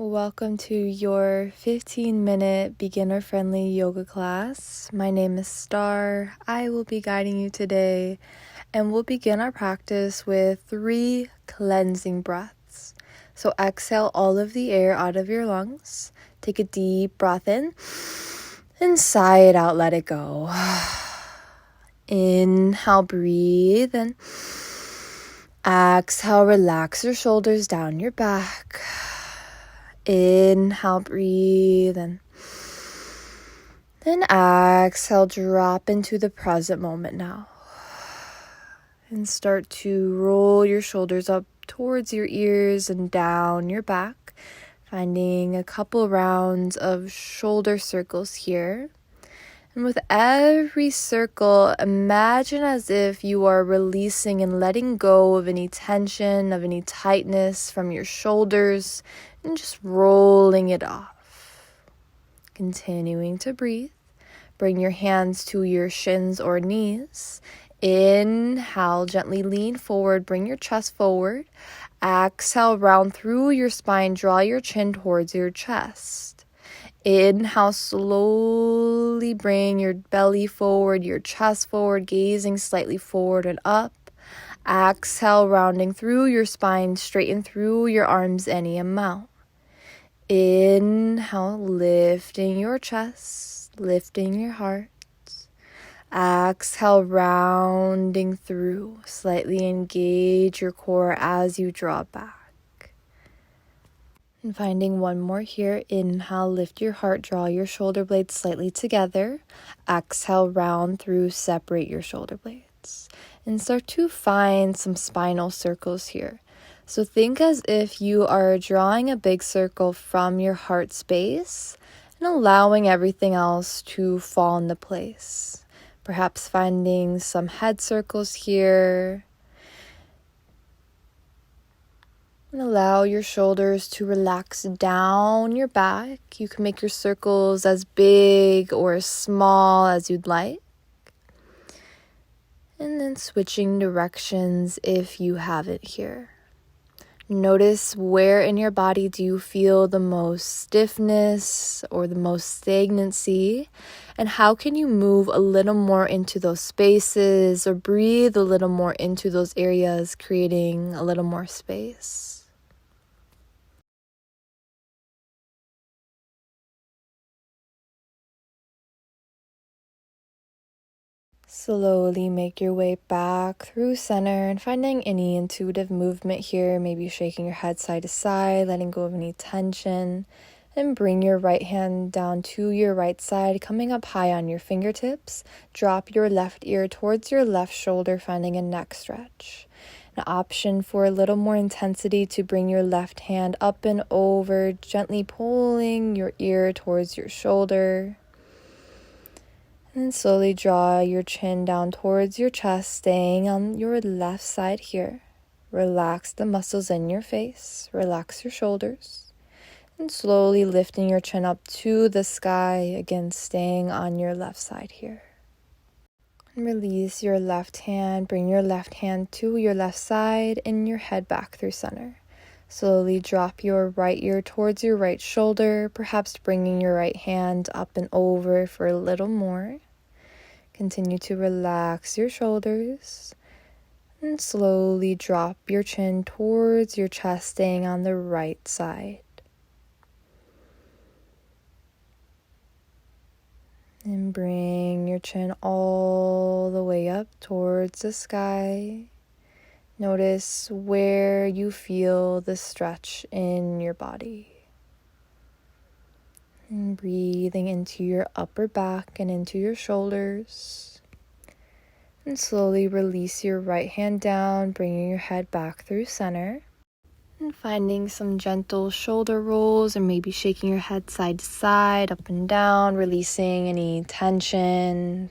Welcome to your 15-minute beginner-friendly yoga class. My name is Star. I will be guiding you today, and we'll begin our practice with 3 cleansing breaths. So exhale all of the air out of your lungs. Take a deep breath in, and sigh it out, let it go. Inhale, breathe, and exhale, relax your shoulders down your back. Inhale, breathe, and then exhale, drop into the present moment now. And start to roll your shoulders up towards your ears and down your back, finding a couple rounds of shoulder circles here. And with every circle, imagine as if you are releasing and letting go of any tension, of any tightness from your shoulders, and just rolling it off. Continuing to breathe. Bring your hands to your shins or knees. Inhale, gently lean forward, bring your chest forward. Exhale, round through your spine, draw your chin towards your chest. Inhale, slowly bring your belly forward, your chest forward, gazing slightly forward and up. Exhale, rounding through your spine, straighten through your arms any amount. Inhale, lifting your chest, lifting your heart. Exhale, rounding through. Slightly engage your core as you draw back. And finding one more here. Inhale, lift your heart, draw your shoulder blades slightly together. Exhale, round through, separate your shoulder blades. And start to find some spinal circles here. So think as if you are drawing a big circle from your heart space and allowing everything else to fall into place. Perhaps finding some head circles here. And allow your shoulders to relax down your back. You can make your circles as big or as small as you'd like. And then switching directions if you have it here. Notice where in your body do you feel the most stiffness or the most stagnancy, and how can you move a little more into those spaces or breathe a little more into those areas, creating a little more space. Slowly make your way back through center and finding any intuitive movement here, maybe shaking your head side to side, letting go of any tension, and bring your right hand down to your right side, coming up high on your fingertips. Drop your left ear towards your left shoulder, finding a neck stretch. An option for a little more intensity to bring your left hand up and over, gently pulling your ear towards your shoulder. And slowly draw your chin down towards your chest, staying on your left side here. Relax the muscles in your face. Relax your shoulders. And slowly lifting your chin up to the sky, again staying on your left side here. And release your left hand. Bring your left hand to your left side and your head back through center. Slowly drop your right ear towards your right shoulder, perhaps bringing your right hand up and over for a little more. Continue to relax your shoulders and slowly drop your chin towards your chest, staying on the right side. And bring your chin all the way up towards the sky. Notice where you feel the stretch in your body. And breathing into your upper back and into your shoulders. And slowly release your right hand down, bringing your head back through center. And finding some gentle shoulder rolls, or maybe shaking your head side to side, up and down, releasing any tension.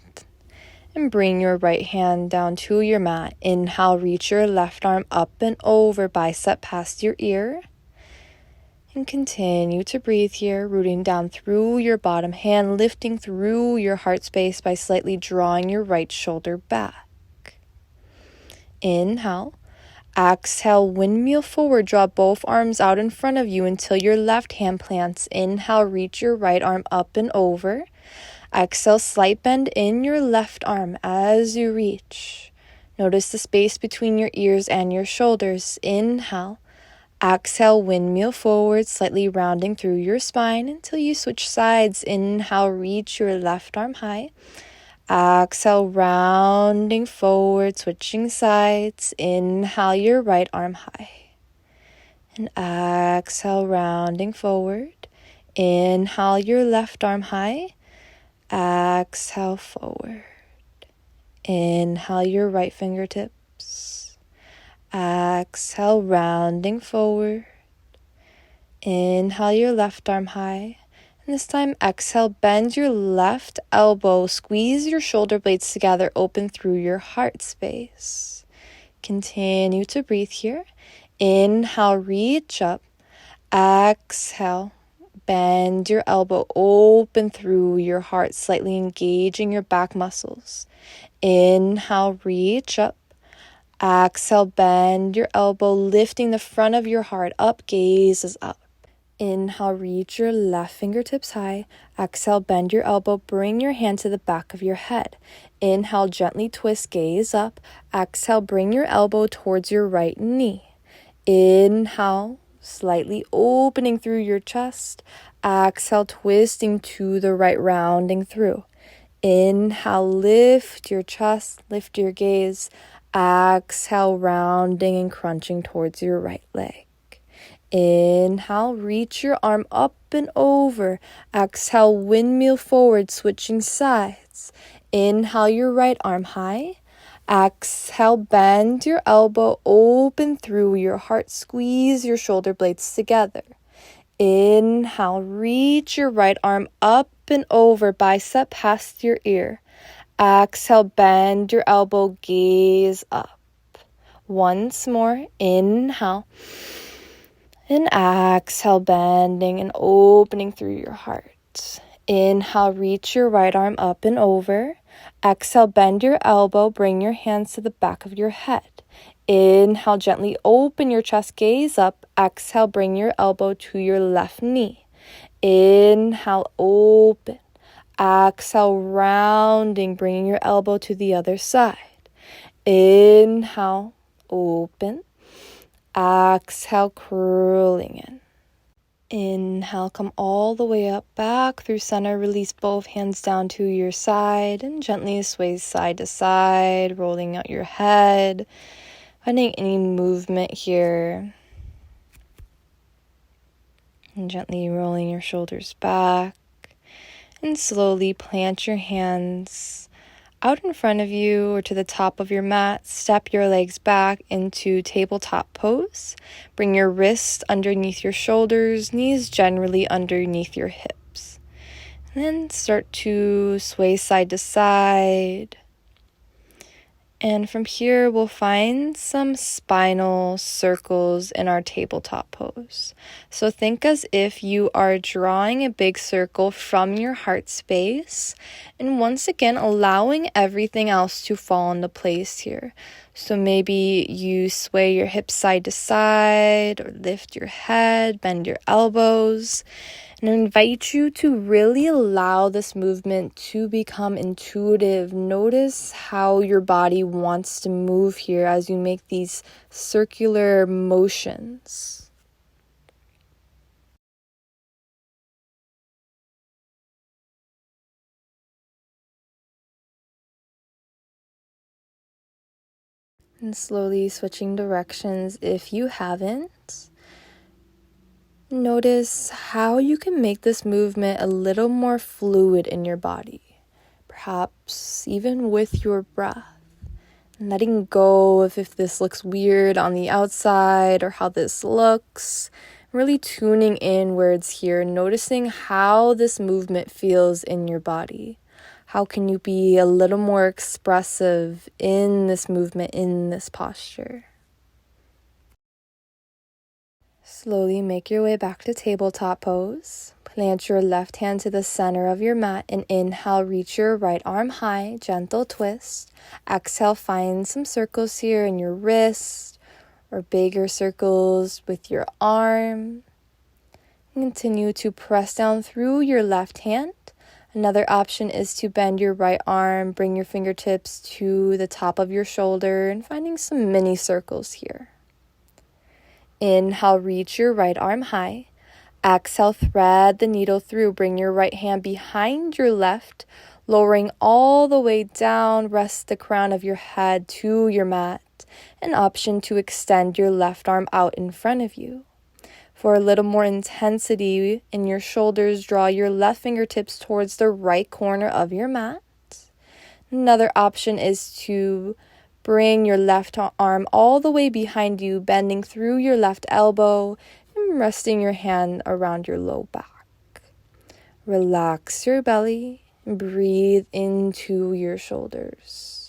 And bring your right hand down to your mat. Inhale, reach your left arm up and over, bicep past your ear. And continue to breathe here, rooting down through your bottom hand, lifting through your heart space by slightly drawing your right shoulder back. Inhale. Exhale, windmill forward. Draw both arms out in front of you until your left hand plants. Inhale, reach your right arm up and over. Exhale, slight bend in your left arm as you reach. Notice the space between your ears and your shoulders. Inhale. Exhale, windmill forward, slightly rounding through your spine until you switch sides. Inhale, reach your left arm high. Exhale, rounding forward, switching sides. Inhale, your right arm high. And exhale, rounding forward. Inhale, your left arm high. Exhale, forward. Inhale, your right fingertips. Exhale, rounding forward. Inhale, your left arm high. And this time, exhale, bend your left elbow, squeeze your shoulder blades together, open through your heart space. Continue to breathe here. Inhale, reach up. Exhale, bend your elbow, open through your heart, slightly engaging your back muscles. Inhale, reach up. Exhale, bend your elbow, lifting the front of your heart up, gaze is up. Inhale, reach your left fingertips high. Exhale, bend your elbow, bring your hand to the back of your head. Inhale, gently twist, gaze up. Exhale, bring your elbow towards your right knee. Inhale, slightly opening through your chest. Exhale, twisting to the right, rounding through. Inhale, lift your chest, lift your gaze. Exhale, rounding and crunching towards your right leg. Inhale, reach your arm up and over. Exhale, windmill forward, switching sides. Inhale, your right arm high. Exhale, bend your elbow, open through your heart, squeeze your shoulder blades together. Inhale, reach your right arm up and over, bicep past your ear. Exhale, bend your elbow, gaze up. Once more, inhale. And exhale, bending and opening through your heart. Inhale, reach your right arm up and over. Exhale, bend your elbow, bring your hands to the back of your head. Inhale, gently open your chest, gaze up. Exhale, bring your elbow to your left knee. Inhale, open. Exhale, rounding, bringing your elbow to the other side. Inhale, open. Exhale, curling in. Inhale, come all the way up, back through center. Release both hands down to your side and gently sway side to side, rolling out your head, finding any movement here. And gently rolling your shoulders back. And slowly plant your hands out in front of you or to the top of your mat. Step your legs back into tabletop pose. Bring your wrists underneath your shoulders, knees generally underneath your hips. And then start to sway side to side. And from here, we'll find some spinal circles in our tabletop pose. So think as if you are drawing a big circle from your heart space. And once again, allowing everything else to fall into place here. So maybe you sway your hips side to side, or lift your head, bend your elbows. And I invite you to really allow this movement to become intuitive. Notice how your body wants to move here as you make these circular motions. And slowly switching directions if you haven't. Notice how you can make this movement a little more fluid in your body, perhaps even with your breath. Letting go of if this looks weird on the outside or how this looks. Really tuning in where it's here, noticing how this movement feels in your body. How can you be a little more expressive in this movement, in this posture? Slowly make your way back to tabletop pose. Plant your left hand to the center of your mat and inhale, reach your right arm high, gentle twist. Exhale, find some circles here in your wrist or bigger circles with your arm. Continue to press down through your left hand. Another option is to bend your right arm, bring your fingertips to the top of your shoulder, and finding some mini circles here. Inhale, reach your right arm high. Exhale, thread the needle through. Bring your right hand behind your left, lowering all the way down. Rest the crown of your head to your mat. An option to extend your left arm out in front of you. For a little more intensity in your shoulders, draw your left fingertips towards the right corner of your mat. Another option is to bring your left arm all the way behind you, bending through your left elbow and resting your hand around your low back. Relax your belly and breathe into your shoulders.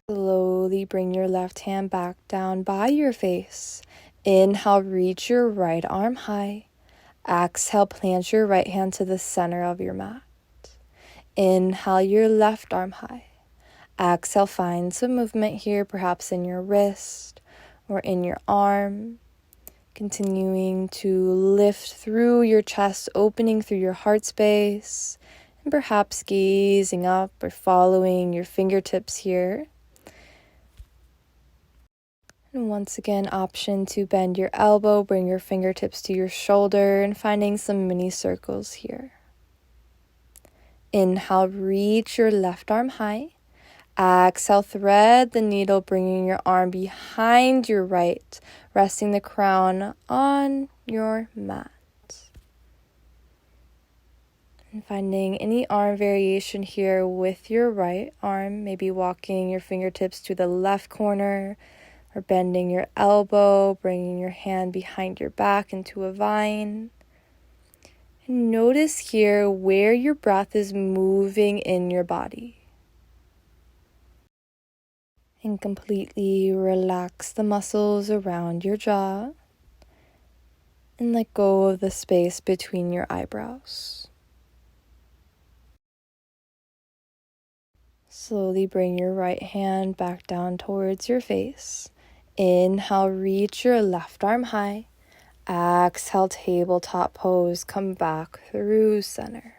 Slowly bring your left hand back down by your face. Inhale, reach your right arm high. Exhale, plant your right hand to the center of your mat. Inhale, your left arm high. Exhale, find some movement here, perhaps in your wrist or in your arm. Continuing to lift through your chest, opening through your heart space, and perhaps gazing up or following your fingertips here. And once again, option to bend your elbow, bring your fingertips to your shoulder, and finding some mini circles here. Inhale, reach your left arm high. Exhale, thread the needle, bringing your arm behind your right, resting the crown on your mat. And finding any arm variation here with your right arm, maybe walking your fingertips to the left corner, or bending your elbow, bringing your hand behind your back into a vine. And notice here where your breath is moving in your body. And completely relax the muscles around your jaw and let go of the space between your eyebrows. Slowly bring your right hand back down towards your face. Inhale, reach your left arm high. Exhale, tabletop pose, come back through center.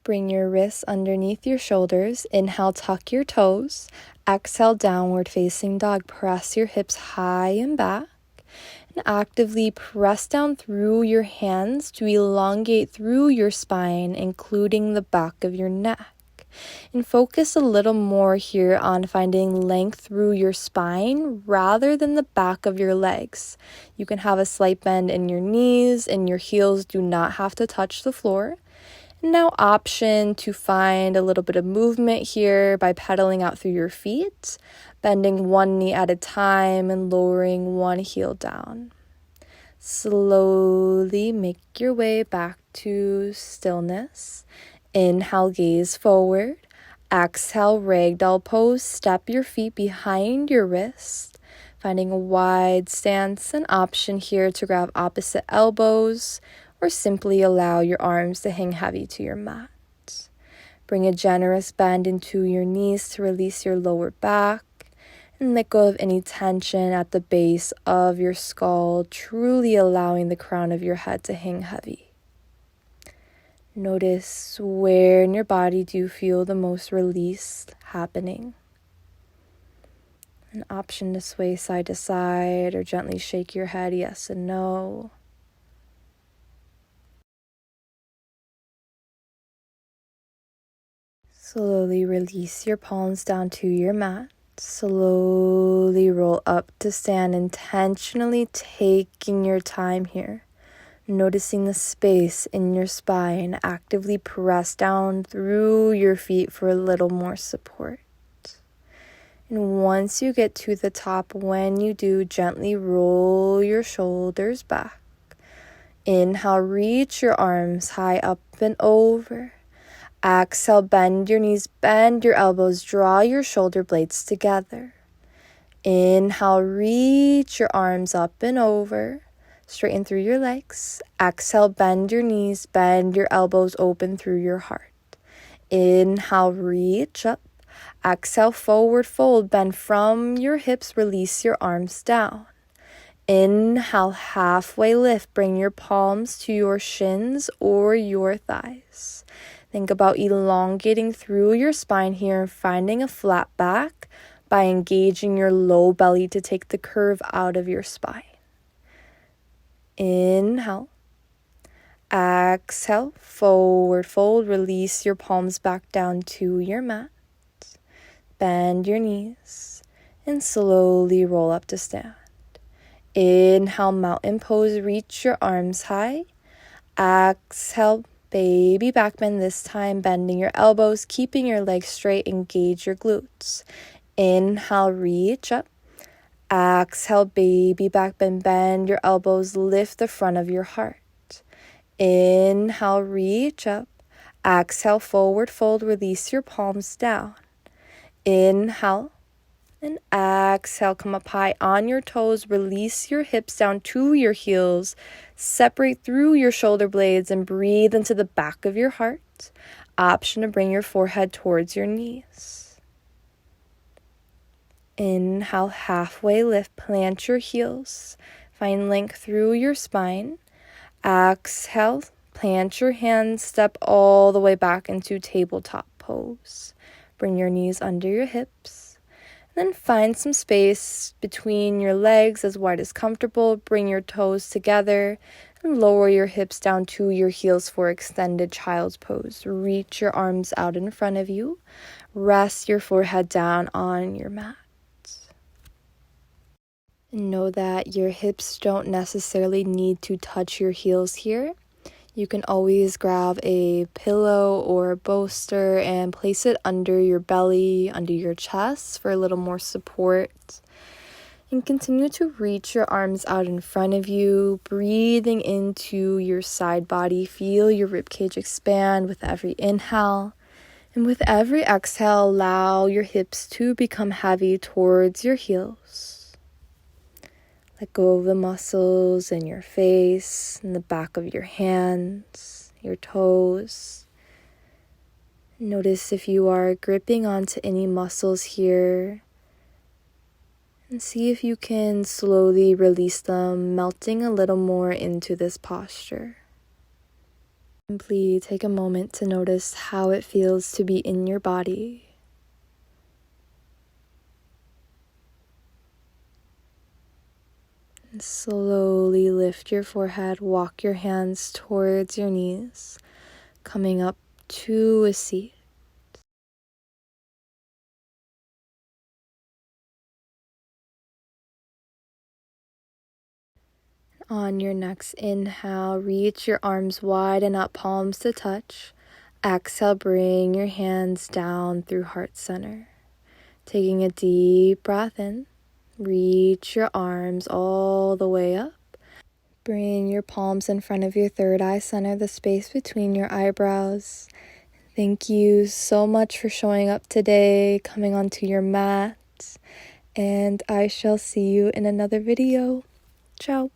Bring your wrists underneath your shoulders. Inhale, tuck your toes. Exhale, downward facing dog. Press your hips high and back. And actively press down through your hands to elongate through your spine, including the back of your neck. And focus a little more here on finding length through your spine rather than the back of your legs. You can have a slight bend in your knees, and your heels do not have to touch the floor. And now option to find a little bit of movement here by pedaling out through your feet, bending one knee at a time and lowering one heel down. Slowly make your way back to stillness. Inhale, gaze forward. Exhale, ragdoll pose. Step your feet behind your wrist, finding a wide stance. An option here to grab opposite elbows or simply allow your arms to hang heavy to your mat. Bring a generous bend into your knees to release your lower back and let go of any tension at the base of your skull, truly allowing the crown of your head to hang heavy. Notice where in your body do you feel the most release happening. An option to sway side to side or gently shake your head yes and no. Slowly release your palms down to your mat. Slowly roll up to stand, intentionally taking your time here. Noticing the space in your spine, actively press down through your feet for a little more support. And once you get to the top, when you do, gently roll your shoulders back. Inhale, reach your arms high up and over. Exhale, bend your knees, bend your elbows, draw your shoulder blades together. Inhale, reach your arms up and over. Straighten through your legs. Exhale, bend your knees, bend your elbows open through your heart. Inhale, reach up. Exhale, forward fold. Bend from your hips, release your arms down. Inhale, halfway lift. Bring your palms to your shins or your thighs. Think about elongating through your spine here and finding a flat back by engaging your low belly to take the curve out of your spine. Inhale. Exhale, forward fold. Release your palms back down to your mat. Bend your knees and slowly roll up to stand. Inhale, mountain pose, reach your arms high. Exhale, baby back bend, this time bending your elbows, keeping your legs straight, engage your glutes. Inhale, reach up. Exhale, baby back bend, bend your elbows, lift the front of your heart. Inhale, reach up. Exhale, forward fold, release your palms down. Inhale. And exhale, come up high on your toes, release your hips down to your heels, separate through your shoulder blades and breathe into the back of your heart. Option to bring your forehead towards your knees. Inhale, halfway lift, plant your heels, find length through your spine. Exhale, plant your hands, step all the way back into tabletop pose. Bring your knees under your hips. Then find some space between your legs as wide as comfortable. Bring your toes together and lower your hips down to your heels for extended child's pose. Reach your arms out in front of you. Rest your forehead down on your mat. And know that your hips don't necessarily need to touch your heels here. You can always grab a pillow or a bolster and place it under your belly, under your chest for a little more support. And continue to reach your arms out in front of you, breathing into your side body. Feel your ribcage expand with every inhale. And with every exhale, allow your hips to become heavy towards your heels. Let go of the muscles in your face, in the back of your hands, your toes. Notice if you are gripping onto any muscles here. And see if you can slowly release them, melting a little more into this posture. Simply take a moment to notice how it feels to be in your body. And slowly lift your forehead, walk your hands towards your knees, coming up to a seat. On your next inhale, reach your arms wide and up, palms to touch. Exhale, bring your hands down through heart center. Taking a deep breath in. Reach your arms all the way up. Bring your palms in front of your third eye center, the space between your eyebrows. Thank you so much for showing up today, coming onto your mat, and I shall see you in another video. Ciao.